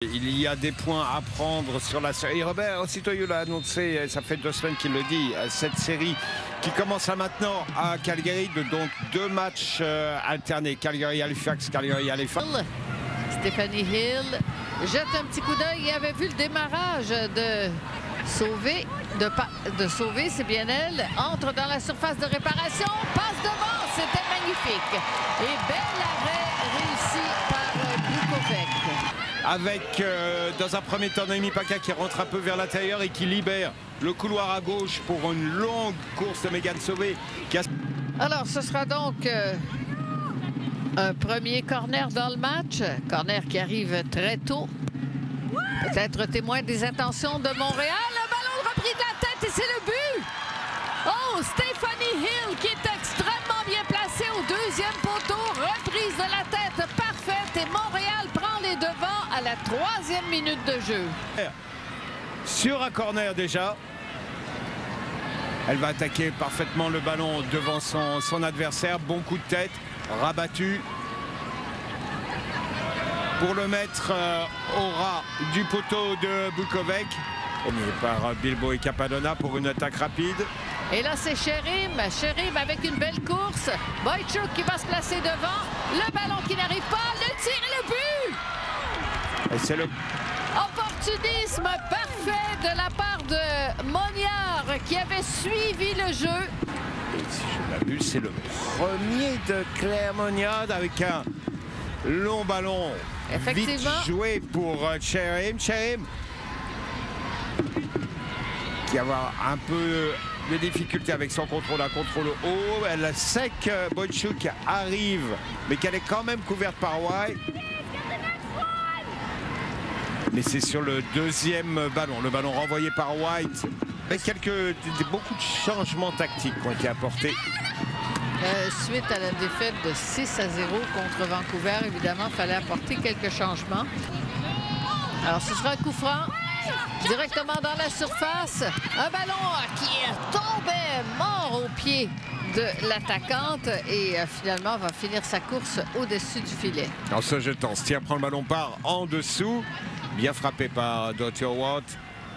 Il y a des points à prendre sur la série. Robert, aussitôt il l'a annoncé, ça fait 2 semaines qu'il le dit, cette série qui commence là maintenant à Calgary, donc 2 matchs alternés, Calgary-Halifax, Calgary-Halifax. Stephanie Hill jette un petit coup d'œil et avait vu le démarrage de Sauvé, c'est bien elle, entre dans la surface de réparation, passe devant, c'était magnifique. Et bel arrêt réussi par Bukovic. Avec, dans un premier temps, Naomi Paquin qui rentre un peu vers l'intérieur et qui libère le couloir à gauche pour une longue course de Megan Sauvé. Alors, ce sera donc un premier corner dans le match. Corner qui arrive très tôt. Peut-être témoin des intentions de Montréal. Le ballon repris de la tête et c'est le but! Oh, Stephanie Hill qui est extrêmement bien placée au 2e poteau. Reprise de la tête parfaite et Montréal prend les devants à la 3e minute de jeu. Sur un corner déjà. Elle va attaquer parfaitement le ballon devant son adversaire. Bon coup de tête, rabattu. Pour le mettre au ras du poteau de Bukovic. Promis par Bilbo et Capadona pour une attaque rapide. Et là, c'est Sherim. Sherim avec une belle course. Boychuk qui va se placer devant. Le ballon qui n'arrive pas. Le tir et le but! Et c'est le opportunisme parfait de la part de Moniard qui avait suivi le jeu. Et si je m'abuse, c'est le premier de Claire Moniard avec un long ballon. Vite joué pour Sherim. Sherim qui va avoir un peu de difficulté avec son contrôle à contrôle haut. Elle sait que Boychuk arrive, mais qu'elle est quand même couverte par White. Mais c'est sur le 2e ballon, le ballon renvoyé par White. Avec beaucoup de changements tactiques qui ont été apportés. Suite à la défaite de 6-0 contre Vancouver, évidemment, il fallait apporter quelques changements. Alors, ce sera un coup franc directement dans la surface. Un ballon qui tombait mort au pied de l'attaquante et finalement va finir sa course au-dessus du filet. En se jetant, Stier prend le ballon par en dessous. Bien frappé par Dottie Watt.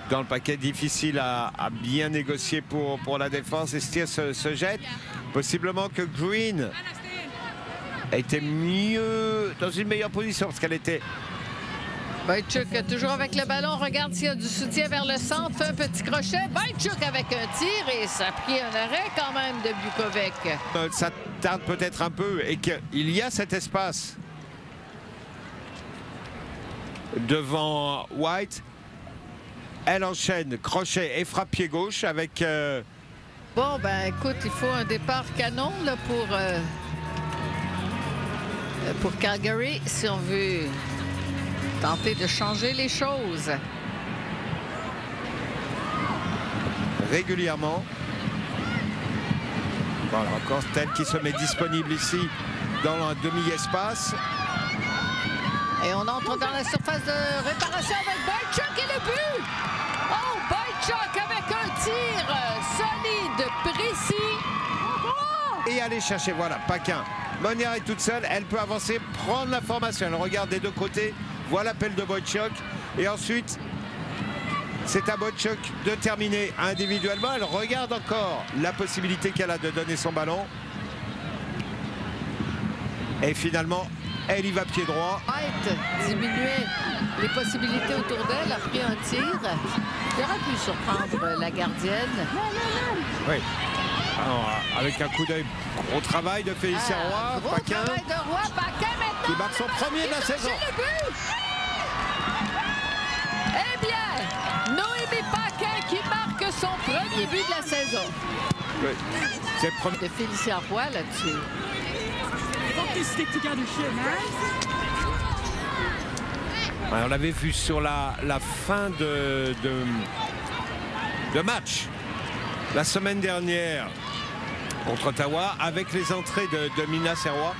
Dans le paquet, difficile à bien négocier pour la défense. Et Stier se jette. Possiblement que Green a été mieux, dans une meilleure position parce qu'elle était... Boychuk toujours avec le ballon, regarde s'il y a du soutien vers le centre, fait un petit crochet. Boychuk avec un tir et ça a pris un arrêt quand même de Bukovic. Ça tarde peut-être un peu et qu'il y a cet espace devant White. Elle enchaîne crochet et frappe pied gauche avec... Bon, ben écoute, il faut un départ canon là, pour Calgary si on veut tenter de changer les choses. Régulièrement. Voilà, encore Stel qui se met disponible ici dans un demi-espace. Et on entre dans la surface de réparation avec Boychuk et le but! Oh, Boychuk avec un tir solide, précis. Et aller chercher, voilà, Paquin. Moniard est toute seule, elle peut avancer, prendre la formation. Elle regarde des deux côtés, voit l'appel de Boychuk. Et ensuite, c'est à Boychuk de terminer individuellement. Elle regarde encore la possibilité qu'elle a de donner son ballon. Et finalement, elle y va pied droit. White diminuait les possibilités autour d'elle, a pris un tir qui aurait pu surprendre la gardienne. Oui. Alors, avec un coup d'œil, gros travail de Félicia Roy. Gros Paquin, travail de Roy, Paquin maintenant. qui marque son premier de la saison. Le but. Eh bien, Noémie Paquin qui marque son premier but de la saison. Oui. C'est le premier de Félicia Roy là-dessus. On l'avait vu sur la fin de match la semaine dernière contre Ottawa avec les entrées de Mina Serrois.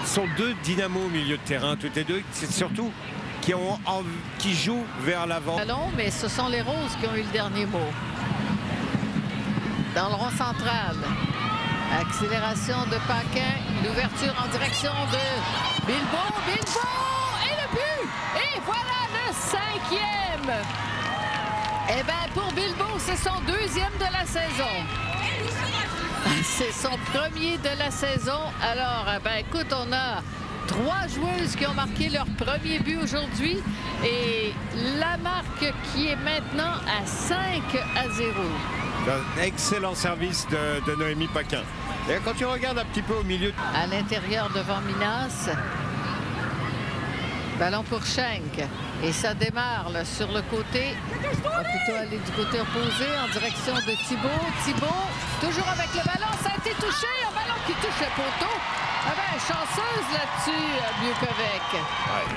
Ce sont 2 dynamos au milieu de terrain, toutes les deux. C'est surtout qui jouent vers l'avant. Mais ce sont les Roses qui ont eu le dernier mot. Dans le rond central. Accélération de Paquin, l'ouverture en direction de Bilbo, et le but! Et voilà le 5e. Eh bien, pour Bilbo, c'est son 2e de la saison. C'est son 1er de la saison. Alors, ben, écoute, on a 3 joueuses qui ont marqué leur 1er but aujourd'hui. Et la marque qui est maintenant à 5-0. Un excellent service de Noémie Paquin. Et quand tu regardes un petit peu au milieu... À l'intérieur devant Minas. Ballon pour Schenk. Et ça démarre là, sur le côté. On va plutôt aller du côté opposé en direction de Thibault. Thibault, toujours avec le ballon. Ça a été touché. Un ballon qui touche le poteau. Ah ben, chanceuse là-dessus, Biukovic. Ouais.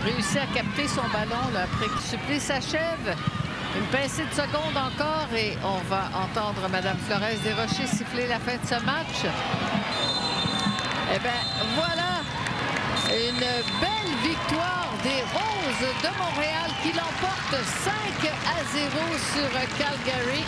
Réussi à capter son ballon là, après que le supplé s'achève. Une pincée de seconde encore et on va entendre Mme Flores Desrochers siffler la fin de ce match. Eh bien, voilà une belle victoire des Roses de Montréal qui l'emportent 5-0 sur Calgary.